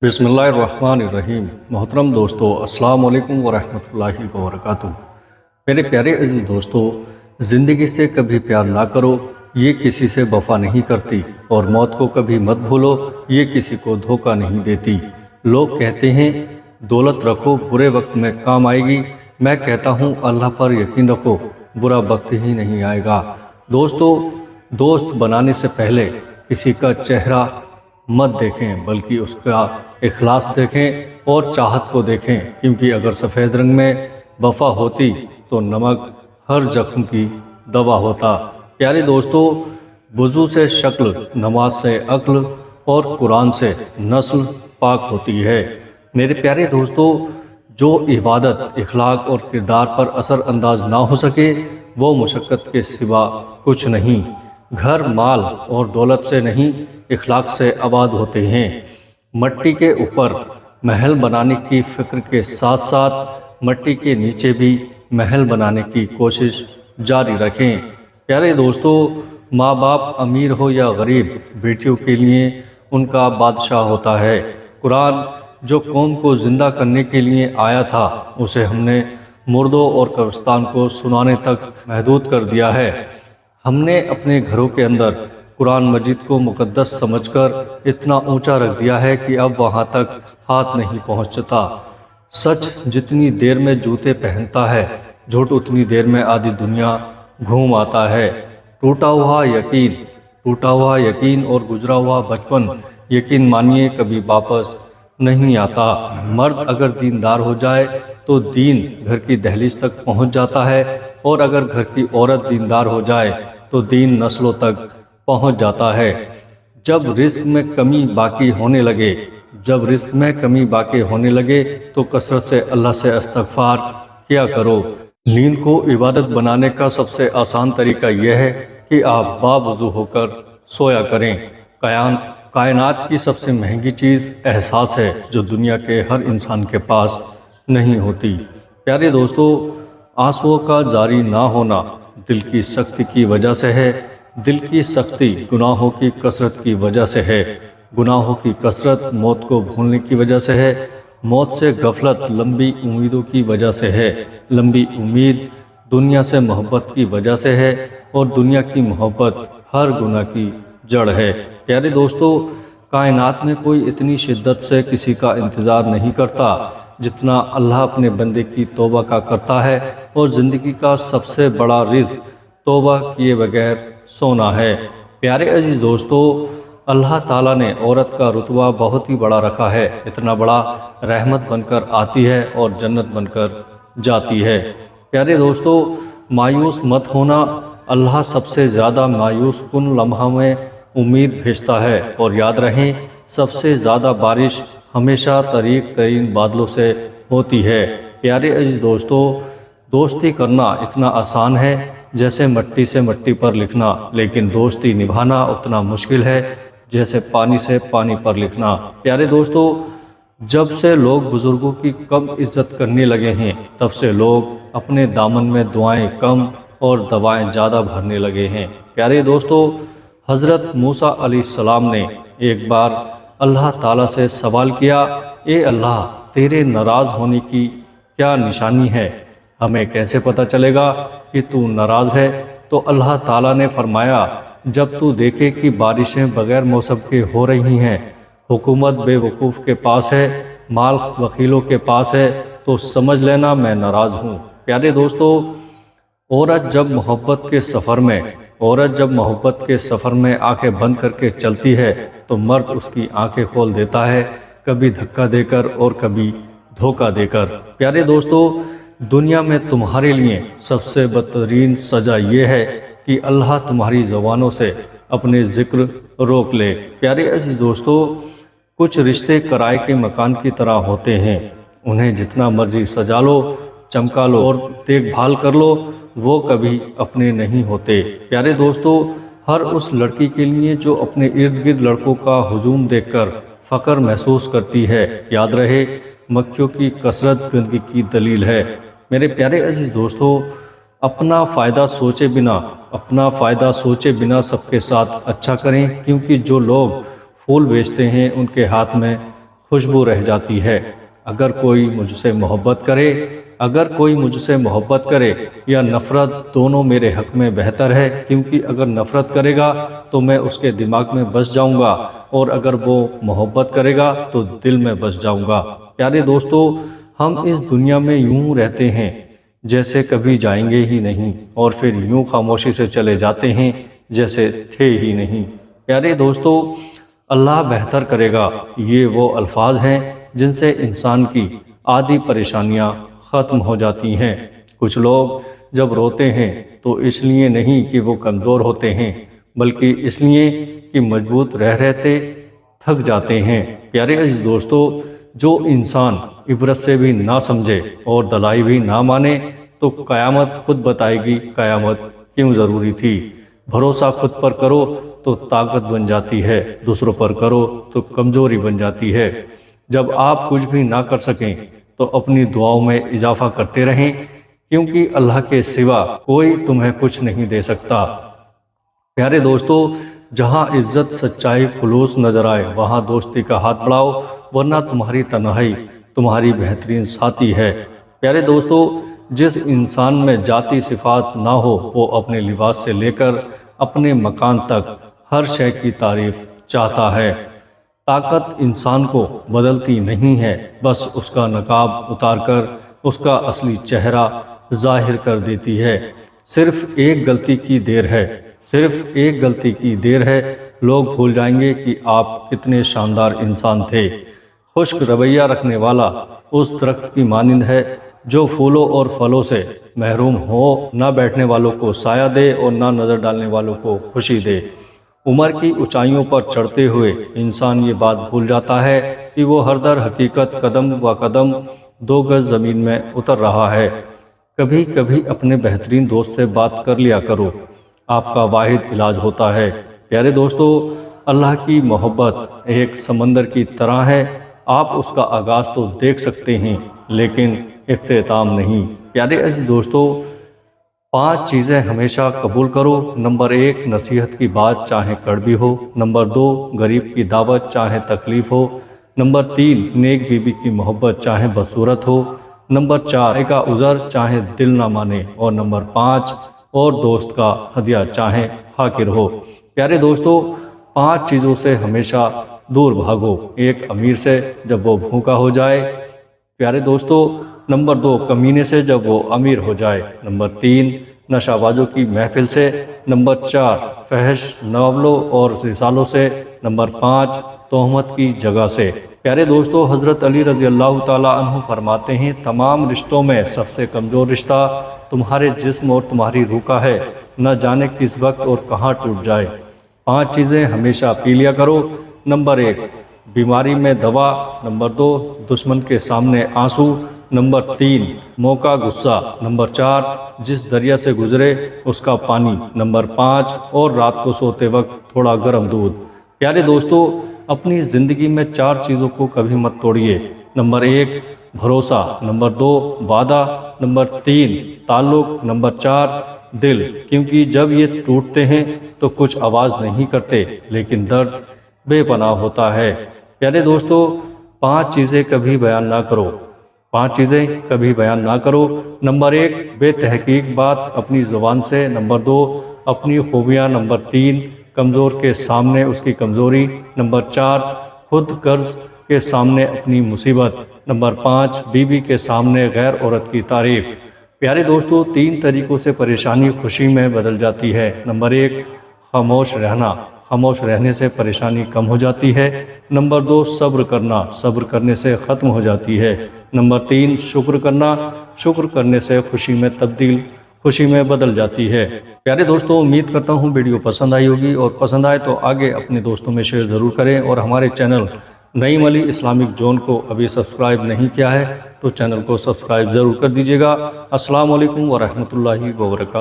بسم اللہ الرحمن الرحیم۔ محترم دوستو، السلام علیکم ورحمۃ اللہ وبرکاتہ۔ میرے پیارے عزیز دوستو، زندگی سے کبھی پیار نہ کرو، یہ کسی سے وفا نہیں کرتی، اور موت کو کبھی مت بھولو، یہ کسی کو دھوکہ نہیں دیتی۔ لوگ کہتے ہیں دولت رکھو، برے وقت میں کام آئے گی۔ میں کہتا ہوں اللہ پر یقین رکھو، برا وقت ہی نہیں آئے گا۔ دوستو، دوست بنانے سے پہلے کسی کا چہرہ مت دیکھیں، بلکہ اس کا اخلاص دیکھیں اور چاہت کو دیکھیں، کیونکہ اگر سفید رنگ میں وفا ہوتی تو نمک ہر زخم کی دوا ہوتا۔ پیارے دوستو، وضو سے شکل، نماز سے عقل اور قرآن سے نسل پاک ہوتی ہے۔ میرے پیارے دوستو، جو عبادت، اخلاق اور کردار پر اثر انداز نہ ہو سکے وہ مشقت کے سوا کچھ نہیں۔ گھر مال اور دولت سے نہیں، اخلاق سے آباد ہوتے ہیں۔ مٹی کے اوپر محل بنانے کی فکر کے ساتھ ساتھ مٹی کے نیچے بھی محل بنانے کی کوشش جاری رکھیں۔ پیارے دوستو، ماں باپ امیر ہو یا غریب، بیٹیوں کے لیے ان کا بادشاہ ہوتا ہے۔ قرآن جو قوم کو زندہ کرنے کے لیے آیا تھا، اسے ہم نے مردوں اور قبرستان کو سنانے تک محدود کر دیا ہے۔ ہم نے اپنے گھروں کے اندر قرآن مجید کو مقدس سمجھ کر اتنا اونچا رکھ دیا ہے کہ اب وہاں تک ہاتھ نہیں پہنچتا۔ سچ جتنی دیر میں جوتے پہنتا ہے، جھوٹ اتنی دیر میں آدھی دنیا گھوم آتا ہے۔ ٹوٹا ہوا یقین اور گزرا ہوا بچپن، یقین مانیے کبھی واپس نہیں آتا۔ مرد اگر دیندار ہو جائے تو دین گھر کی دہلیز تک پہنچ جاتا ہے، اور اگر گھر کی عورت دیندار ہو جائے تو دین نسلوں تک پہنچ جاتا ہے۔ جب رزق میں کمی باقی ہونے لگے تو کثرت سے اللہ سے استغفار کیا کرو۔ نیند کو عبادت بنانے کا سب سے آسان طریقہ یہ ہے کہ آپ باوضو ہو کر سویا کریں۔ کائنات کی سب سے مہنگی چیز احساس ہے، جو دنیا کے ہر انسان کے پاس نہیں ہوتی۔ پیارے دوستو، آنسوؤں کا جاری نہ ہونا دل کی سختی کی وجہ سے ہے۔ دل کی سختی گناہوں کی کثرت کی وجہ سے ہے۔ گناہوں کی کثرت موت کو بھولنے کی وجہ سے ہے۔ موت سے غفلت لمبی امیدوں کی وجہ سے ہے۔ لمبی امید دنیا سے محبت کی وجہ سے ہے، اور دنیا کی محبت ہر گناہ کی جڑ ہے۔ پیارے دوستو، کائنات میں کوئی اتنی شدت سے کسی کا انتظار نہیں کرتا جتنا اللہ اپنے بندے کی توبہ کا کرتا ہے، اور زندگی کا سب سے بڑا رزق توبہ کیے بغیر سونا ہے۔ پیارے عزیز دوستو، اللہ تعالیٰ نے عورت کا رتبہ بہت ہی بڑا رکھا ہے، اتنا بڑا رحمت بن کر آتی ہے اور جنت بن کر جاتی ہے۔ پیارے دوستو، مایوس مت ہونا، اللہ سب سے زیادہ مایوس کن لمحہ میں امید بھیجتا ہے، اور یاد رہیں سب سے زیادہ بارش ہمیشہ طریق ترین بادلوں سے ہوتی ہے۔ پیارے عزیز دوستو، دوستی کرنا اتنا آسان ہے جیسے مٹی سے مٹی پر لکھنا، لیکن دوستی نبھانا اتنا مشکل ہے جیسے پانی سے پانی پر لکھنا۔ پیارے دوستو، جب سے لوگ بزرگوں کی کم عزت کرنے لگے ہیں، تب سے لوگ اپنے دامن میں دعائیں کم اور دوائیں زیادہ بھرنے لگے ہیں۔ پیارے دوستو، حضرت موسیٰ علیہ السلام نے ایک بار اللہ تعالیٰ سے سوال کیا، اے اللہ، تیرے ناراض ہونے کی کیا نشانی ہے؟ ہمیں کیسے پتہ چلے گا کہ تو ناراض ہے؟ تو اللہ تعالیٰ نے فرمایا، جب تو دیکھے کہ بارشیں بغیر موسم کے ہو رہی ہیں، حکومت بے وقوف کے پاس ہے، مال وکیلوں کے پاس ہے، تو سمجھ لینا میں ناراض ہوں۔ پیارے دوستو، عورت جب محبت کے سفر میں آنکھیں بند کر کے چلتی ہے تو مرد اس کی آنکھیں کھول دیتا ہے، کبھی دھکا دے کر اور کبھی دھوکہ دے کر۔ پیارے دوستو، دنیا میں تمہارے لیے سب سے بدترین سزا یہ ہے کہ اللہ تمہاری زبانوں سے اپنے ذکر روک لے۔ پیارے عزیز دوستو، کچھ رشتے کرائے کے مکان کی طرح ہوتے ہیں، انہیں جتنا مرضی سجا لو، چمکا لو اور دیکھ بھال کر لو، وہ کبھی اپنے نہیں ہوتے۔ پیارے دوستو، ہر اس لڑکی کے لیے جو اپنے ارد گرد لڑکوں کا ہجوم دیکھ کر فخر محسوس کرتی ہے، یاد رہے مکھیوں کی کثرت گندگی کی دلیل ہے۔ میرے پیارے عزیز دوستو، اپنا فائدہ سوچے بنا سب کے ساتھ اچھا کریں، کیونکہ جو لوگ پھول بیچتے ہیں ان کے ہاتھ میں خوشبو رہ جاتی ہے۔ اگر کوئی مجھ سے محبت کرے یا نفرت، دونوں میرے حق میں بہتر ہے، کیونکہ اگر نفرت کرے گا تو میں اس کے دماغ میں بس جاؤں گا، اور اگر وہ محبت کرے گا تو دل میں بس جاؤں گا۔ پیارے دوستو، ہم اس دنیا میں یوں رہتے ہیں جیسے کبھی جائیں گے ہی نہیں، اور پھر یوں خاموشی سے چلے جاتے ہیں جیسے تھے ہی نہیں۔ پیارے دوستو، اللہ بہتر کرے گا، یہ وہ الفاظ ہیں جن سے انسان کی آدھی پریشانیاں ختم ہو جاتی ہیں۔ کچھ لوگ جب روتے ہیں تو اس لیے نہیں کہ وہ کمزور ہوتے ہیں، بلکہ اس لیے کہ مضبوط رہتے تھک جاتے ہیں۔ پیارے عزیز دوستو، جو انسان عبرت سے بھی نہ سمجھے اور دلائی بھی نہ مانے تو قیامت خود بتائے گی قیامت کیوں ضروری تھی۔ بھروسہ خود پر کرو تو طاقت بن جاتی ہے، دوسروں پر کرو تو کمزوری بن جاتی ہے۔ جب آپ کچھ بھی نہ کر سکیں تو اپنی دعاؤں میں اضافہ کرتے رہیں، کیونکہ اللہ کے سوا کوئی تمہیں کچھ نہیں دے سکتا۔ پیارے دوستو، جہاں عزت، سچائی، خلوص نظر آئے وہاں دوستی کا ہاتھ بڑھاؤ، ورنہ تمہاری تنہائی تمہاری بہترین ساتھی ہے۔ پیارے دوستو، جس انسان میں ذاتی صفات نہ ہو وہ اپنے لباس سے لے کر اپنے مکان تک ہر شے کی تعریف چاہتا ہے۔ طاقت انسان کو بدلتی نہیں ہے، بس اس کا نقاب اتار کر اس کا اصلی چہرہ ظاہر کر دیتی ہے۔ صرف ایک غلطی کی دیر ہے، لوگ بھول جائیں گے کہ آپ کتنے شاندار انسان تھے۔ خشک رویہ رکھنے والا اس درخت کی مانند ہے جو پھولوں اور پھلوں سے محروم ہو، نہ بیٹھنے والوں کو سایہ دے اور نہ نظر ڈالنے والوں کو خوشی دے۔ عمر کی اونچائیوں پر چڑھتے ہوئے انسان یہ بات بھول جاتا ہے کہ وہ ہر در حقیقت قدم و قدم 2 گز زمین میں اتر رہا ہے۔ کبھی کبھی اپنے بہترین دوست سے بات کر لیا کرو، آپ کا واحد علاج ہوتا ہے۔ پیارے دوستو، اللہ کی محبت ایک سمندر کی طرح ہے، آپ اس کا آغاز تو دیکھ سکتے ہیں لیکن اختتام نہیں۔ پیارے عزیز دوستو، 5 چیزیں ہمیشہ قبول کرو۔ نمبر 1، نصیحت کی بات چاہے کڑوی ہو۔ نمبر 2، غریب کی دعوت چاہے تکلیف ہو۔ نمبر 3، نیک بیوی کی محبت چاہے بدصورت ہو۔ نمبر 4، کا عذر چاہے دل نہ مانے۔ اور نمبر 5، اور دوست کا ہدیہ چاہے حاقر ہو۔ پیارے دوستو، 5 چیزوں سے ہمیشہ دور بھاگو۔ 1، امیر سے جب وہ بھوکا ہو جائے۔ پیارے دوستو، نمبر 2، کمینے سے جب وہ امیر ہو جائے۔ نمبر 3، نشہ بازوں کی محفل سے۔ نمبر 4، فحش ناولوں اور رسالوں سے۔ نمبر 5، تہمت کی جگہ سے۔ پیارے دوستو، حضرت علی رضی اللہ تعالیٰ عنہ فرماتے ہیں، تمام رشتوں میں سب سے کمزور رشتہ تمہارے جسم اور تمہاری روح کا ہے، نہ جانے کس وقت اور کہاں ٹوٹ جائے۔ 5 چیزیں ہمیشہ پی لیا کرو۔ نمبر 1، بیماری میں دوا۔ نمبر 2، دشمن کے سامنے آنسو۔ نمبر 3، موقع غصہ۔ نمبر 4، جس دریا سے گزرے اس کا پانی۔ نمبر 5، اور رات کو سوتے وقت تھوڑا گرم دودھ۔ پیارے دوستو، اپنی زندگی میں 4 چیزوں کو کبھی مت توڑیے۔ نمبر 1، بھروسہ۔ نمبر 2، وعدہ۔ نمبر 3، تعلق۔ نمبر 4، دل، کیونکہ جب یہ ٹوٹتے ہیں تو کچھ آواز نہیں کرتے لیکن درد بے پناہ ہوتا ہے۔ پیارے دوستو، 5 چیزیں کبھی بیان نہ کرو۔ 5 چیزیں کبھی بیان نہ کرو۔ نمبر 1، بے تحقیق بات اپنی زبان سے۔ نمبر 2، اپنی خوبیاں۔ نمبر 3، کمزور کے سامنے اس کی کمزوری۔ نمبر 4، خود غرض کے سامنے اپنی مصیبت۔ نمبر 5، بیوی کے سامنے غیر عورت کی تعریف۔ پیارے دوستو، 3 طریقوں سے پریشانی خوشی میں بدل جاتی ہے۔ نمبر 1، خاموش رہنا۔ خاموش رہنے سے پریشانی کم ہو جاتی ہے۔ نمبر 2، صبر کرنا۔ صبر کرنے سے ختم ہو جاتی ہے۔ نمبر 3، شکر کرنا۔ شکر کرنے سے خوشی میں بدل جاتی ہے۔ پیارے دوستو، امید کرتا ہوں ویڈیو پسند آئی ہوگی، اور پسند آئے تو آگے اپنے دوستوں میں شیئر ضرور کریں، اور ہمارے چینل نعیم علی اسلامک زون کو ابھی سبسکرائب نہیں کیا ہے تو چینل کو سبسکرائب ضرور کر دیجیے گا۔ السلام علیکم ورحمۃ اللہ وبرکاتہ۔